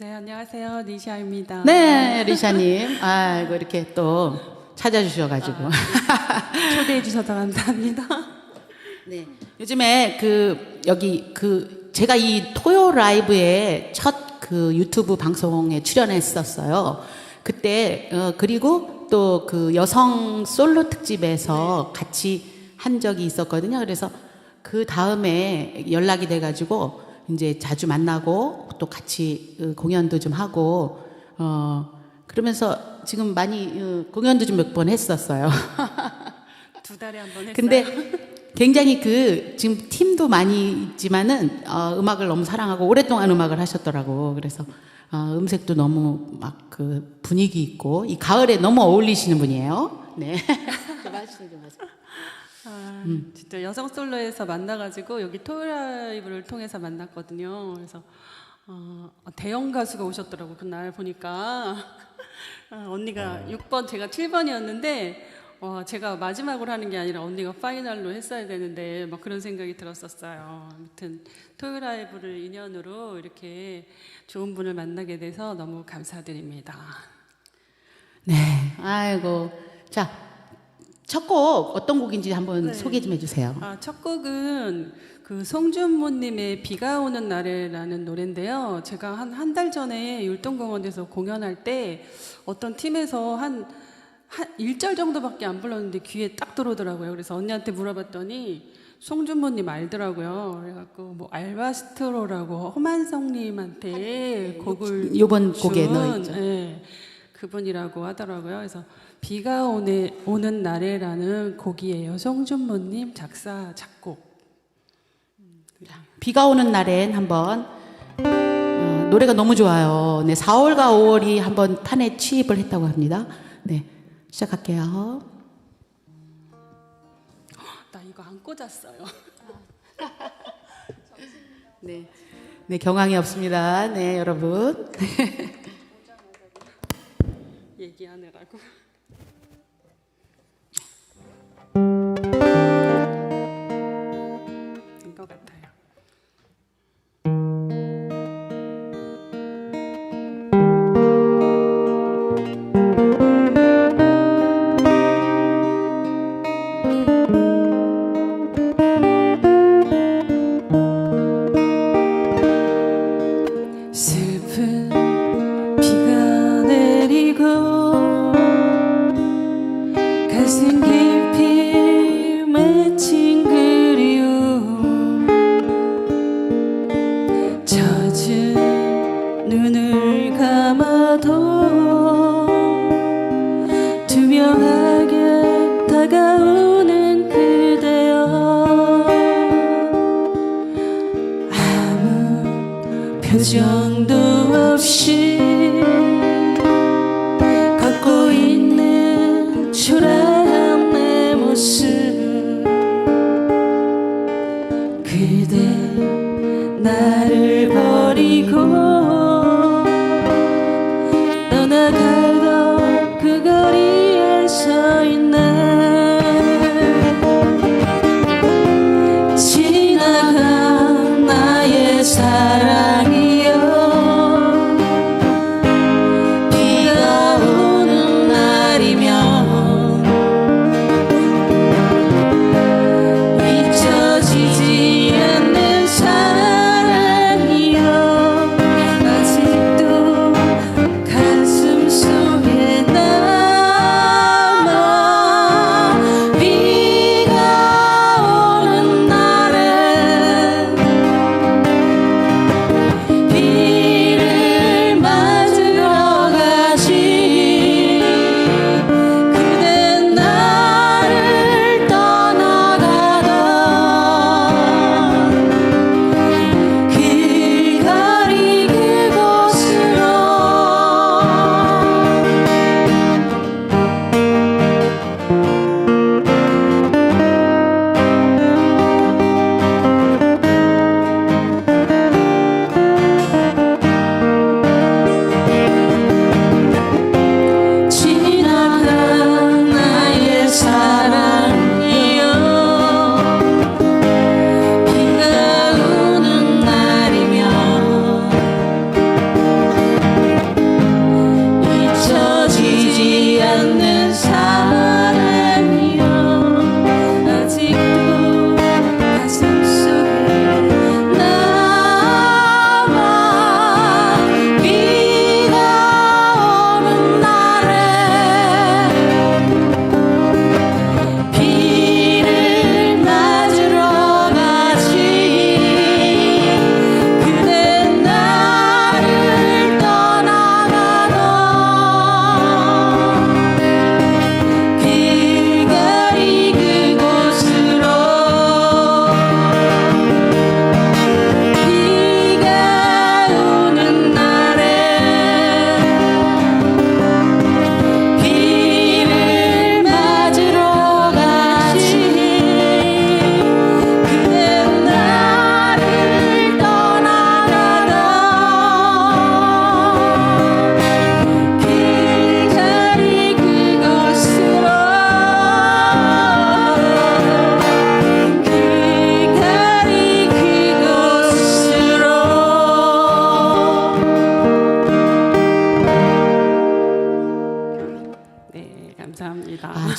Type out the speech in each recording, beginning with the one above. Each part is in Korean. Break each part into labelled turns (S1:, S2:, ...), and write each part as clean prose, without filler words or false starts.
S1: 네, 안녕하세요. 리샤입니다.
S2: 네, 리샤님. 아이고, 이렇게 또 찾아주셔가지고.
S1: 초대해 주셔서 감사합니다.
S2: 네. 요즘에 제가 이 토요 라이브에 첫 그 유튜브 방송에 출연했었어요. 그때, 그리고 또 그 여성 솔로 특집에서 같이 한 적이 있었거든요. 그래서 그 다음에 연락이 돼가지고 이제 자주 만나고 또 같이 공연도 좀 하고, 그러면서 지금 많이 공연도 좀 몇 번 했었어요.
S1: 2달에 한 번 했어요.
S2: 근데 굉장히 지금 팀도 많이 있지만은 음악을 너무 사랑하고 오랫동안 음악을 하셨더라고. 그래서 음색도 너무 막 그 분위기 있고 이 가을에 너무 어울리시는 분이에요. 네.
S1: 진짜 여성 솔로에서 만나가지고 여기 토요라이브를 통해서 만났거든요. 그래서 대형 가수가 오셨더라고 그날 보니까 언니가 6번 제가 7번이었는데 제가 마지막으로 하는 게 아니라 언니가 파이널로 했어야 되는데 막 그런 생각이 들었었어요. 아무튼 토요라이브를 인연으로 이렇게 좋은 분을 만나게 돼서 너무 감사드립니다.
S2: 네. 아이고. 자, 첫 곡 어떤 곡인지 한번
S1: 네.
S2: 소개 좀 해주세요.
S1: 첫 곡은 그 송준모님의 비가 오는 날에라는 노래인데요. 제가 한 달 전에 율동공원에서 공연할 때 어떤 팀에서 한 1절 정도밖에 안 불렀는데 귀에 딱 들어오더라고요. 그래서 언니한테 물어봤더니 송준모님 알더라고요. 그래갖고 뭐 알바스트로라고 허만성님한테 곡을
S2: 요번 곡에
S1: 준,
S2: 넣어있죠.
S1: 네, 그분이라고 하더라고요. 그래서 비가 오는 날에라는 곡이에요. 송준모님 작사 작곡.
S2: 비가 오는 날엔 한번 노래가 너무 좋아요. 네, 4월과 5월이 한번 판에 취입을 했다고 합니다. 네, 시작할게요.
S1: 나 이거 안 꽂았어요.
S2: 네, 네 경황이 없습니다. 네, 여러분.
S1: 얘기하느라고. 된 것 같아요. 슬픈 비가 내리고 가슴 깊이 맺힌 그리움 젖은 눈을 감아도 투명하게 다가오는 그대여 아무 표정도 없이 걷고 있는 초라한 내 모습 그대 나를 버리고 떠나가던 그 거리에 서 있네 지나간 나의 사랑이여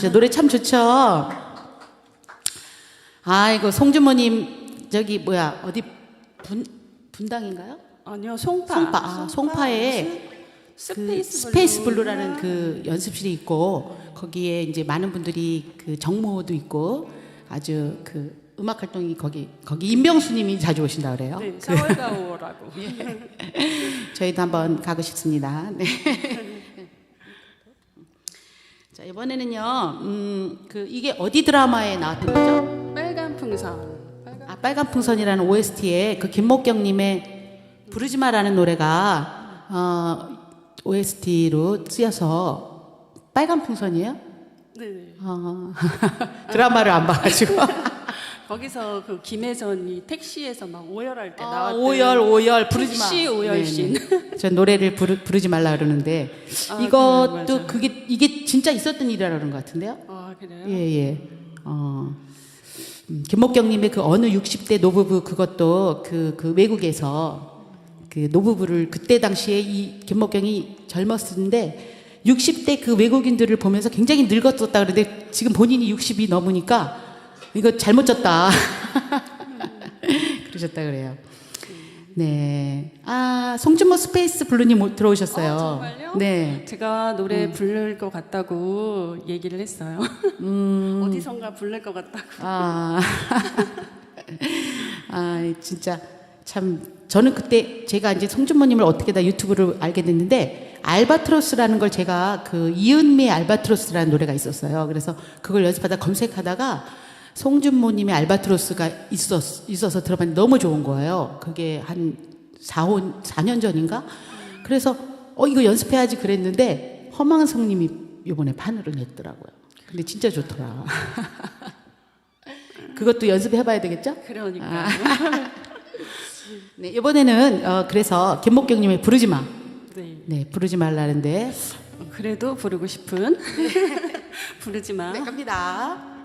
S2: 진짜 노래 참 좋죠. 아이고 송주모님 저기 뭐야 어디 분당인가요?
S1: 아니요, 송파.
S2: 송파에 그 스페이스 블루라는 그 연습실이 있고 거기에 이제 많은 분들이 그 정모도 있고 아주 그 음악 활동이 거기 임병수님이 자주 오신다 그래요.
S1: 네, 샤월가오라고.
S2: 저희도 한번 가고 싶습니다. 네. 자 이번에는요, 그 이게 어디 드라마에 나왔던 거죠?
S1: 빨간 풍선.
S2: 빨간 풍선이라는 OST에 그 김목경님의 부르지 마라는 노래가 OST로 쓰여서 빨간 풍선이에요?
S1: 네.
S2: 드라마를 안 봐가지고.
S1: 거기서 그 김혜선이 택시에서 막 오열할 때 나왔던
S2: 오열 부르지 마.
S1: 택시 오열씬.
S2: 네네. 전 노래를 부르지 말라 그러는데 이것도
S1: 맞아요.
S2: 이게 진짜 있었던 일이라는 것 같은데요?
S1: 아, 그래요?
S2: 예. 김목경님의 그 어느 60대 노부부 그것도 그 외국에서 그 노부부를 그때 당시에 이 김목경이 젊었는데 60대 그 외국인들을 보면서 굉장히 늙었었다 그러는데 지금 본인이 60이 넘으니까 이거 잘못 졌다 그러셨다 그래요. 네. 송준모 스페이스 블루님 들어오셨어요.
S1: 정말요?
S2: 네.
S1: 제가 노래 부를 것 같다고 얘기를 했어요. 어디선가 부를 것 같다고.
S2: 진짜 참 저는 그때 제가 이제 송준모님을 어떻게 다 유튜브를 알게 됐는데 알바트로스라는 걸 제가 그 이은미의 알바트로스라는 노래가 있었어요. 그래서 그걸 연습하다 검색하다가 송준모님의 알바트로스가 있어서 들어봤는데 너무 좋은 거예요. 그게 한 4년 전인가? 그래서 이거 연습해야지 그랬는데 허망성님이 이번에 판으로 냈더라고요. 근데 진짜 좋더라. 그것도 연습해봐야 되겠죠?
S1: 그러니까.
S2: 네, 이번에는 그래서 김목경님의 부르지 마.
S1: 네.
S2: 네, 부르지 말라는데.
S1: 그래도 부르고 싶은 부르지 마.
S2: 네, 갑니다.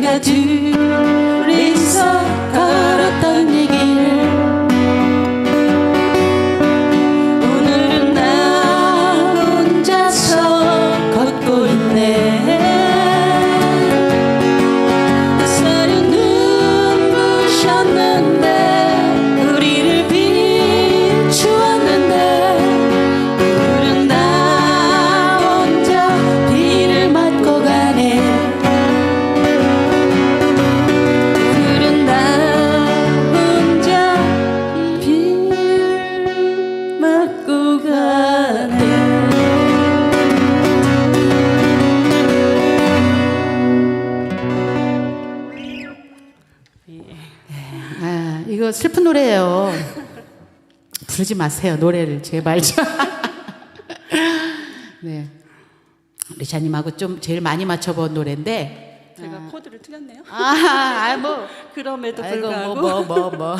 S2: 우리가 둘이서 걸었던 얘기를 오늘은 나 혼자서 걷고 있네. 서로 눈부셨는데 우리를 비추었는데 오늘은 나 혼자 비를 맞고 가네. 오늘은 나 혼자 비 맞고 가네. 이거 슬픈 노래예요. 부르지 마세요, 노래를 제발 좀. 네, 리샤님하고 좀 제일 많이 맞춰본 노래인데.
S1: 제가 코드를 틀렸네요.
S2: 뭐
S1: 그럼에도
S2: 아이고
S1: 불구하고
S2: 뭐.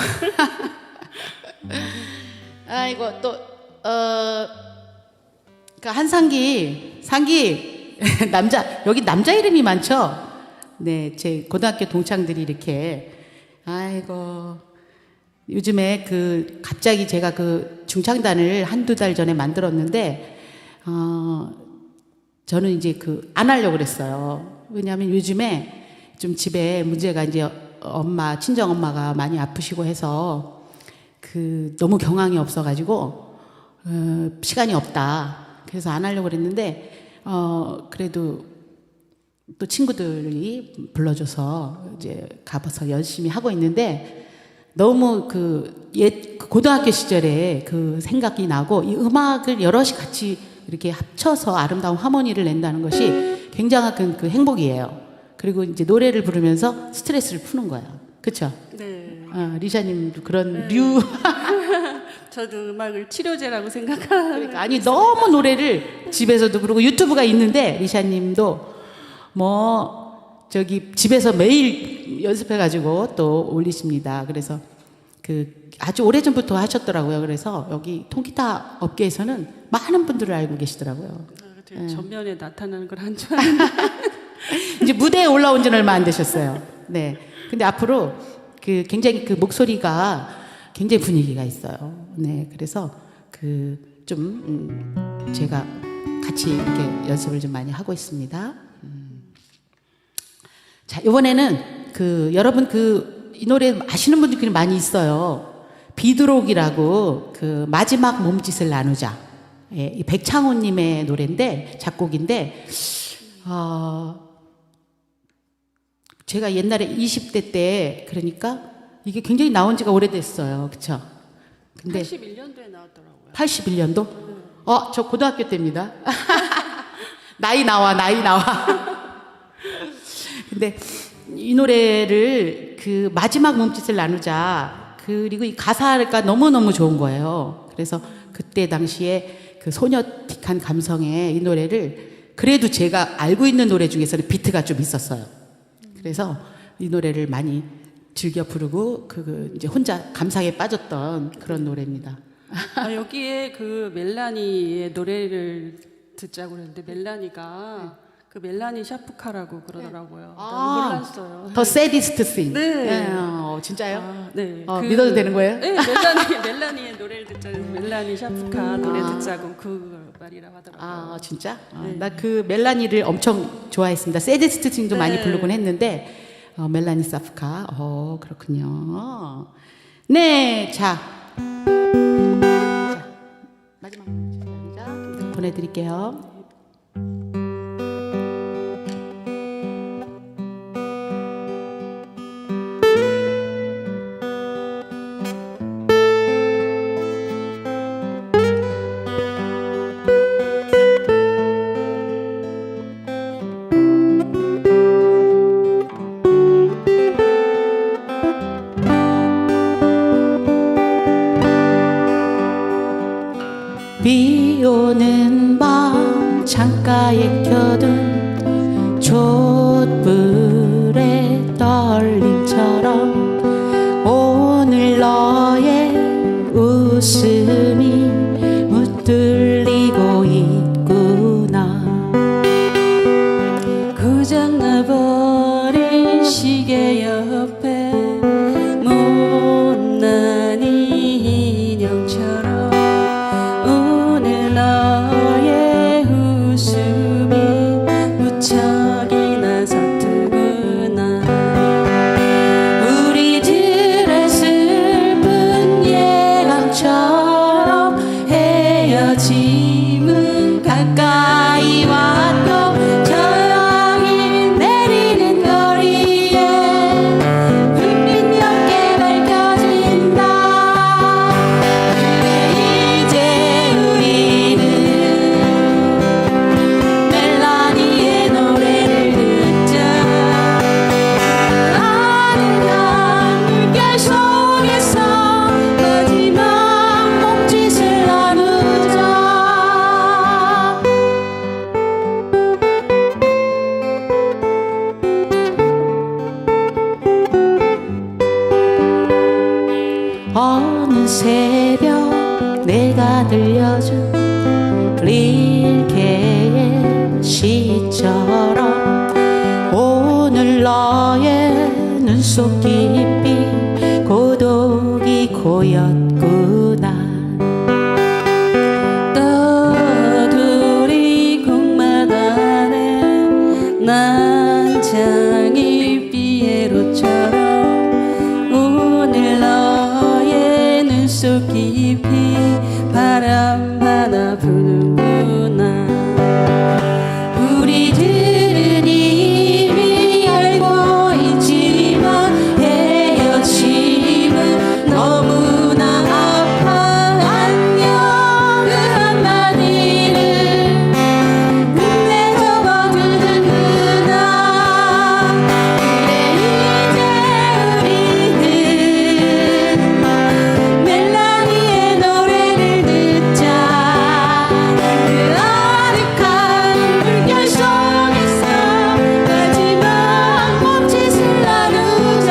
S2: 아이고 또 그 한상기 남자 여기 남자 이름이 많죠. 네, 제 고등학교 동창들이 이렇게 아이고 요즘에 그 갑자기 제가 그 중창단을 한두 달 전에 만들었는데 저는 이제 그 안 하려고 그랬어요. 왜냐하면 요즘에 좀 집에 문제가 이제 친정 엄마가 많이 아프시고 해서 그 너무 경황이 없어가지고 시간이 없다. 그래서 안 하려고 그랬는데 그래도 또 친구들이 불러줘서 이제 가봐서 열심히 하고 있는데 너무 그 고등학교 시절에 그 생각이 나고 이 음악을 여럿이 같이 이렇게 합쳐서 아름다운 하모니를 낸다는 것이 굉장한 그 행복이에요. 그리고 이제 노래를 부르면서 스트레스를 푸는 거예요. 그렇죠?
S1: 네.
S2: 리샤님도 그런
S1: 네.
S2: 류.
S1: 저도 음악을 치료제라고 생각하는.
S2: 그러니까 아니 너무 노래를 집에서도 그러고 유튜브가 있는데 리샤님도 뭐 저기 집에서 매일 연습해가지고 또 올리십니다. 그래서 그 아주 오래전부터 하셨더라고요. 그래서 여기 통기타 업계에서는 많은 분들을 알고 계시더라고요.
S1: 되게 전면에 나타나는 걸 한 줄 알았는데.
S2: 이제 무대에 올라온 지는 얼마 안 되셨어요. 네. 근데 앞으로 그 굉장히 그 목소리가 굉장히 분위기가 있어요. 네. 그래서 그 좀 제가 같이 이렇게 연습을 좀 많이 하고 있습니다. 자, 이번에는 그 여러분 이 노래 아시는 분들이 많이 있어요. 비드록이라고 그 마지막 몸짓을 나누자. 예, 이 백창호님의 노래인데 작곡인데 제가 옛날에 20대 때 그러니까 이게 굉장히 나온 지가 오래됐어요. 그렇죠? 근데
S1: 81년도에 나왔더라고요.
S2: 81년도? 저 고등학교 때입니다. 나이 나와. 근데 이 노래를 그 마지막 몸짓을 나누자. 그리고 이 가사가 너무너무 좋은 거예요. 그래서 그때 당시에 그 소녀틱한 감성의 이 노래를 그래도 제가 알고 있는 노래 중에서는 비트가 좀 있었어요. 그래서 이 노래를 많이 즐겨 부르고 이제 혼자 감상에 빠졌던 그런 노래입니다.
S1: 여기에 그 멜라니의 노래를 듣자고 그랬는데 멜라니가 그 멜라니 샤프카라고 그러더라고요. 너무 놀랐어요.
S2: 더 새디스트 싱.
S1: 네.
S2: 진짜요?
S1: 네.
S2: 믿어도 되는 거예요?
S1: 네, 멜라니의 노래를 듣자고 멜라니 샤프카 노래 듣자고 그 말이라고 하더라고요.
S2: 진짜?
S1: 네.
S2: 나 그 멜라니를 엄청 좋아했습니다. 새디스트 싱도
S1: 네.
S2: 많이 부르곤 했는데 멜라니 사프카. 그렇군요. 네, 자 마지막 보내드릴게요. 비 오는 밤 새벽 내가 들려준 릴케의 시처럼 오늘 너의 눈 속 깊이 고독이 고였구나.
S1: 떠돌이 공마다네 난장이 피에로처럼 오늘 너의 눈 속 깊이 바람 하나 부는구나. 우리들은 이미 알고 있지만 헤어짐은 너무나 아파. 안녕 그 한마디를 눈에 접어두는구나. 그래 이제 우리는 멜라니의 노래를 듣자. 그 아득한 물결 속에서 마지막 몸짓을 나누자.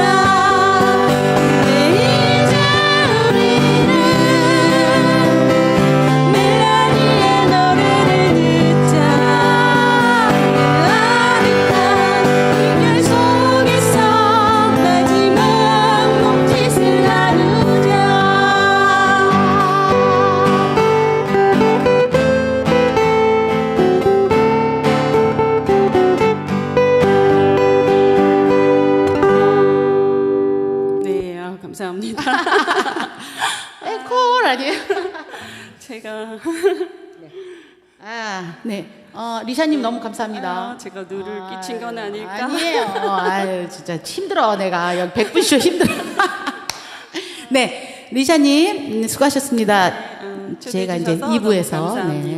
S1: 그래 이제 우리는 멜라니의 노래를 듣자. 그 아득한 물결 속에서 마지막 몸짓을 나누자. 네, 감사합니다.
S2: 앵콜 아니에요?
S1: 제가
S2: 네. 리샤님 너무 감사합니다.
S1: 제가 누를 끼친 건 아닐까?
S2: 아니에요. 아유, 진짜 힘들어. 내가 여기 100분쇼 힘들어. 네. 리샤님, 수고하셨습니다. 제가 이제
S1: 초대해 주셔서
S2: 2부에서
S1: 너무 감사합니다.